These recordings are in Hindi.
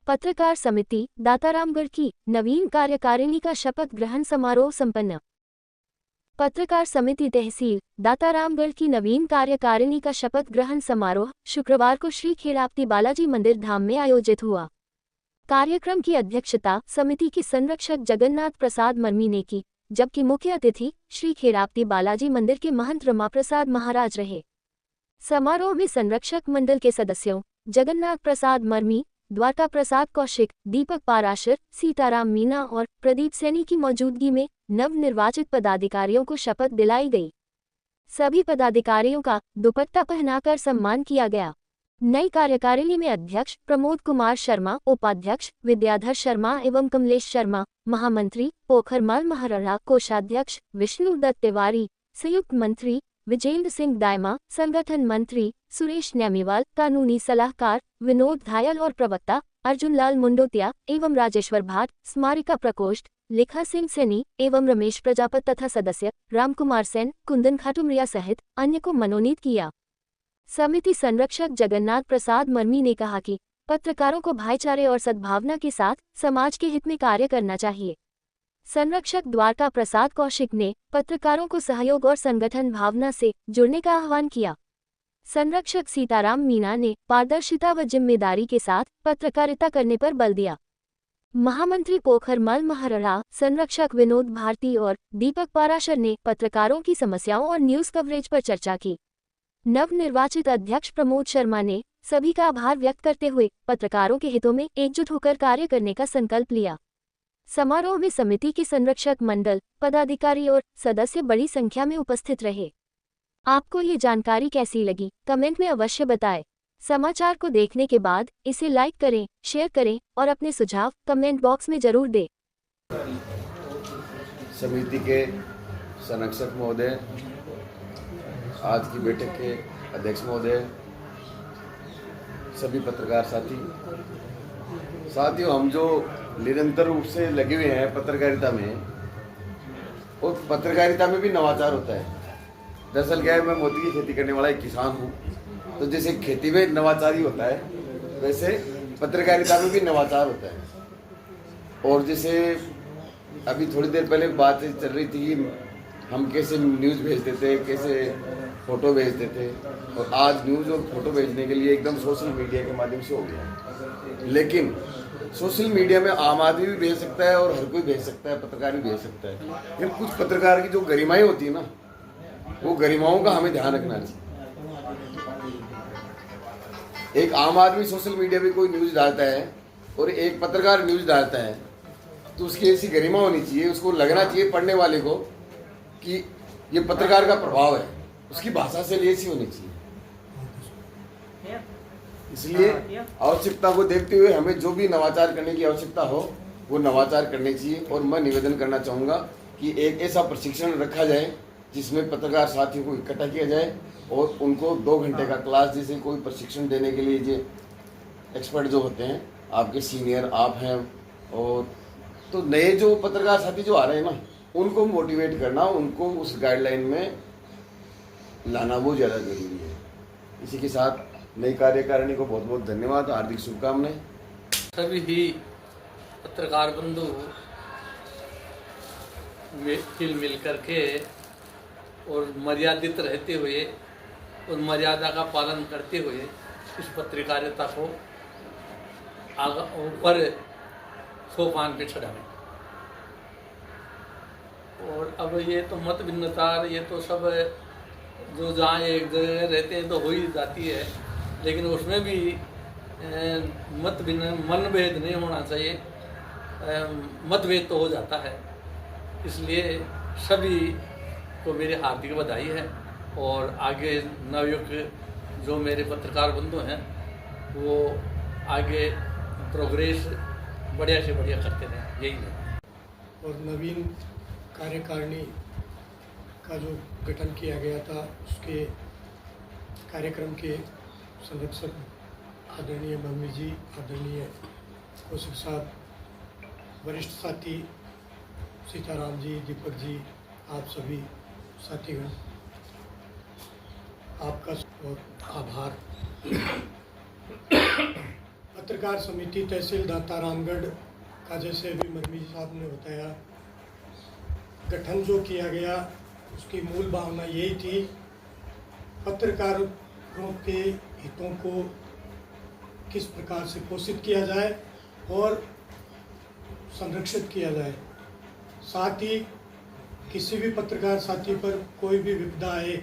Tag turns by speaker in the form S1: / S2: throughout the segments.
S1: पत्रकार समिति दातारामगढ़ की नवीन कार्यकारिणी का शपथ ग्रहण समारोह संपन्न। पत्रकार समिति तहसील दातारामगढ़ की नवीन कार्यकारिणी का शपथ ग्रहण समारोह शुक्रवार को श्री खेड़ापति बालाजी मंदिर धाम में आयोजित हुआ। कार्यक्रम की अध्यक्षता समिति के संरक्षक जगन्नाथ प्रसाद मर्मी ने की, जबकि मुख्य अतिथि श्री खेड़ापति बालाजी मंदिर के महंत रमा प्रसाद महाराज रहे। समारोह में संरक्षक मंडल के सदस्यों जगन्नाथ प्रसाद मर्मी, द्वारका प्रसाद कौशिक, दीपक पाराशर, सीताराम मीना और प्रदीप सैनी की मौजूदगी में नवनिर्वाचित पदाधिकारियों को शपथ दिलाई गई। सभी पदाधिकारियों का दुपट्टा पहनाकर सम्मान किया गया। नई कार्यकारिणी में अध्यक्ष प्रमोद कुमार शर्मा, उपाध्यक्ष विद्याधर शर्मा एवं कमलेश शर्मा, महामंत्री पोखरमल महरड़ा, कोषाध्यक्ष विष्णुदत्त तिवारी, संयुक्त मंत्री विजेंद्र सिंह दायमा, संगठन मंत्री सुरेश नेमीवाल, कानूनी सलाहकार विनोद घायल और प्रवक्ता अर्जुन लाल मुंडोतिया एवं राजेश्वर भाट, स्मारिका प्रकोष्ठ लेखा सिंह सैनी एवं रमेश प्रजापत तथा सदस्य रामकुमार सेन, कुंदन खाटुमरिया सहित अन्य को मनोनीत किया। समिति संरक्षक जगन्नाथ प्रसाद मर्मी ने कहा कि पत्रकारों को भाईचारे और सद्भावना के साथ समाज के हित में कार्य करना चाहिए। संरक्षक द्वारका प्रसाद कौशिक ने पत्रकारों को सहयोग और संगठन भावना से जुड़ने का आह्वान किया। संरक्षक सीताराम मीना ने पारदर्शिता व जिम्मेदारी के साथ पत्रकारिता करने पर बल दिया। महामंत्री पोखरमल महरड़ा, संरक्षक विनोद भारती और दीपक पाराशर ने पत्रकारों की समस्याओं और न्यूज कवरेज पर चर्चा की। नवनिर्वाचित अध्यक्ष प्रमोद शर्मा ने सभी का आभार व्यक्त करते हुए पत्रकारों के हितों में एकजुट होकर कार्य करने का संकल्प लिया। समारोह में समिति के संरक्षक मंडल, पदाधिकारी और सदस्य बड़ी संख्या में उपस्थित रहे। आपको ये जानकारी कैसी लगी, कमेंट में अवश्य बताएं। समाचार को देखने के बाद इसे लाइक करें, शेयर करें और अपने सुझाव कमेंट बॉक्स में जरूर दें।
S2: समिति के संरक्षक महोदय, आज की बैठक के अध्यक्ष महोदय, सभी पत्रकार साथियों, हम जो निरंतर रूप से लगे हुए हैं पत्रकारिता में, और पत्रकारिता में भी नवाचार होता है। दरअसल क्या है, मैं मोती की खेती करने वाला एक किसान हूँ, तो जैसे खेती में नवाचार ही होता है, वैसे पत्रकारिता में भी नवाचार होता है। और जैसे अभी थोड़ी देर पहले बात चल रही थी कि हम कैसे न्यूज़ भेजते थे, कैसे फ़ोटो भेजते थे, और आज न्यूज़ और फोटो भेजने के लिए एकदम सोशल मीडिया के माध्यम से हो गया। लेकिन सोशल मीडिया में आम आदमी भी भेज सकता है और हर कोई भेज सकता है, पत्रकार भी भेज सकता है। लेकिन कुछ पत्रकार की जो गरिमाएं होती है ना, वो गरिमाओं का हमें ध्यान रखना चाहिए। एक आम आदमी सोशल मीडिया पे कोई न्यूज़ डालता है और एक पत्रकार न्यूज़ डालता है, तो उसकी ऐसी गरिमा होनी चाहिए, उसको लगना चाहिए पढ़ने वाले को कि ये पत्रकार का प्रभाव है, उसकी भाषा से ऐसी होनी चाहिए। इसलिए आवश्यकता को देखते हुए हमें जो भी नवाचार करने की आवश्यकता हो वो नवाचार करने चाहिए। और मैं निवेदन करना चाहूँगा कि एक ऐसा प्रशिक्षण रखा जाए जिसमें पत्रकार साथियों को इकट्ठा किया जाए और उनको 2 घंटे का क्लास जैसे कोई प्रशिक्षण देने के लिए जो एक्सपर्ट जो होते हैं, आपके सीनियर आप हैं, और तो नए जो पत्रकार साथी जो आ रहे हैं ना, उनको मोटिवेट करना, उनको उस गाइडलाइन में लाना वो ज़्यादा जरूरी है। इसी के साथ नई कार्यकारिणी को बहुत बहुत धन्यवाद, हार्दिक शुभकामनाएं।
S3: सभी ही पत्रकार बंधु मिल करके और मर्यादित रहते हुए और मर्यादा का पालन करते हुए इस पत्रकारिता को ऊपर सोपान पे चढ़ाएं। और अब ये तो मत भिन्नता, ये तो सब जो जहाँ एक जगह रहते हैं तो हो ही जाती है, लेकिन उसमें भी मनभेद नहीं होना चाहिए। मतभेद तो हो जाता है, इसलिए सभी को मेरी हार्दिक बधाई है। और आगे नवयुक्त जो मेरे पत्रकार बंधु हैं वो आगे प्रोग्रेस बढ़िया से बढ़िया करते रहें, यही है।
S4: और नवीन कार्यकारिणी का जो गठन किया गया था, उसके कार्यक्रम के संरक्षक आदरणीय मम्मी जी, आदरणीय कौशिक साहब, वरिष्ठ साथी सीताराम जी, दीपक जी, आप सभी साथीगण, आपका और आभार। पत्रकार समिति तहसील दातारामगढ़ का, जैसे अभी मरमी साहब ने बताया, गठन जो किया गया उसकी मूल भावना यही थी, पत्रकारों के हितों को किस प्रकार से पोषित किया जाए और संरक्षित किया जाए। साथ ही किसी भी पत्रकार साथी पर कोई भी विपदा आए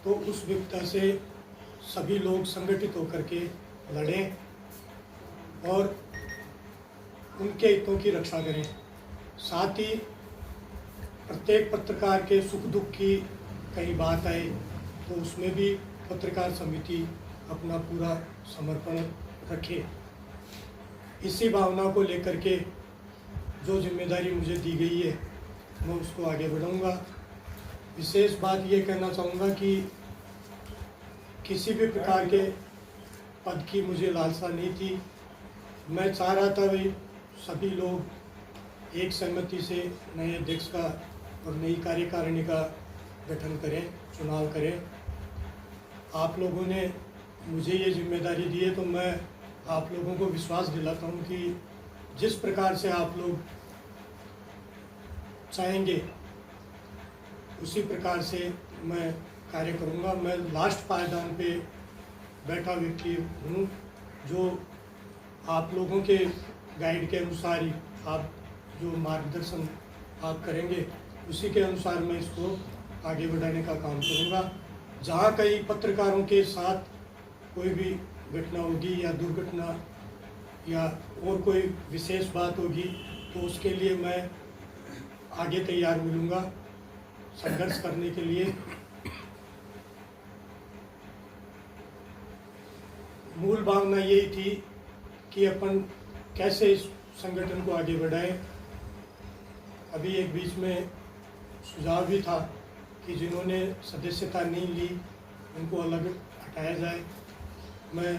S4: तो उस विपदा से सभी लोग संगठित होकर के लड़ें और उनके हितों की रक्षा करें। साथ ही प्रत्येक पत्रकार के सुख दुख की कहीं बात आए तो उसमें भी पत्रकार समिति अपना पूरा समर्पण रखे। इसी भावना को लेकर के जो जिम्मेदारी मुझे दी गई है मैं उसको आगे बढ़ाऊंगा। विशेष बात ये कहना चाहूँगा कि किसी भी प्रकार के पद की मुझे लालसा नहीं थी। मैं चाह रहा था भाई सभी लोग एक सहमति से नए अध्यक्ष का और नई कार्यकारिणी का गठन करें, चुनाव करें। आप लोगों ने मुझे ये जिम्मेदारी दी है तो मैं आप लोगों को विश्वास दिलाता हूँ कि जिस प्रकार से आप लोग चाहेंगे उसी प्रकार से मैं कार्य करूँगा। मैं लास्ट पायदान पे बैठा व्यक्ति हूँ जो आप लोगों के गाइड के अनुसार ही आप जो मार्गदर्शन आप करेंगे उसी के अनुसार मैं इसको आगे बढ़ाने का काम करूँगा। जहाँ कई पत्रकारों के साथ कोई भी घटना होगी या दुर्घटना या और कोई विशेष बात होगी तो उसके लिए मैं आगे तैयार मिलूँगा संघर्ष करने के लिए। मूल भावना यही थी कि अपन कैसे इस संगठन को आगे बढ़ाएं। अभी एक बीच में सुझाव भी था कि जिन्होंने सदस्यता नहीं ली उनको अलग हटाया जाए। मैं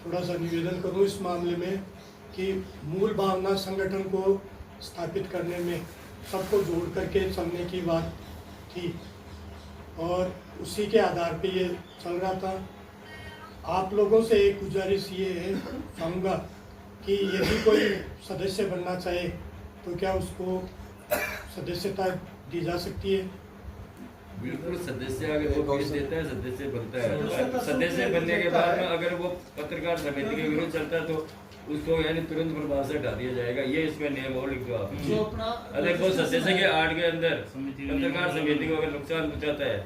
S4: थोड़ा सा निवेदन करूं इस मामले में कि मूल भावना संगठन को स्थापित करने में सबको जोड़ करके चलने की बात थी और उसी के आधार पे ये चल रहा था। आप लोगों से एक गुजारिश ये है चाहूँगा कि यदि कोई सदस्य बनना चाहे तो क्या उसको सदस्यता दी जा सकती है?
S5: बिल्कुल, सदस्य अगर वो फीस देता है सदस्य बनता है। सदस्य बनने के बाद में अगर वो पत्रकार समिति के विरुद्ध चलता है तो उसको यानी तुरंत प्रभाव से हटा दिया जाएगा। ये इसमें नियम और लिख दो आप। अगर वो सदस्य के आड़ के अंदर पत्रकार समिति को अगर नुकसान पहुंचाता है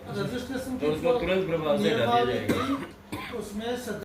S5: तो उसको तुरंत प्रभाव से हटा दिया जाएगा।
S6: उसमें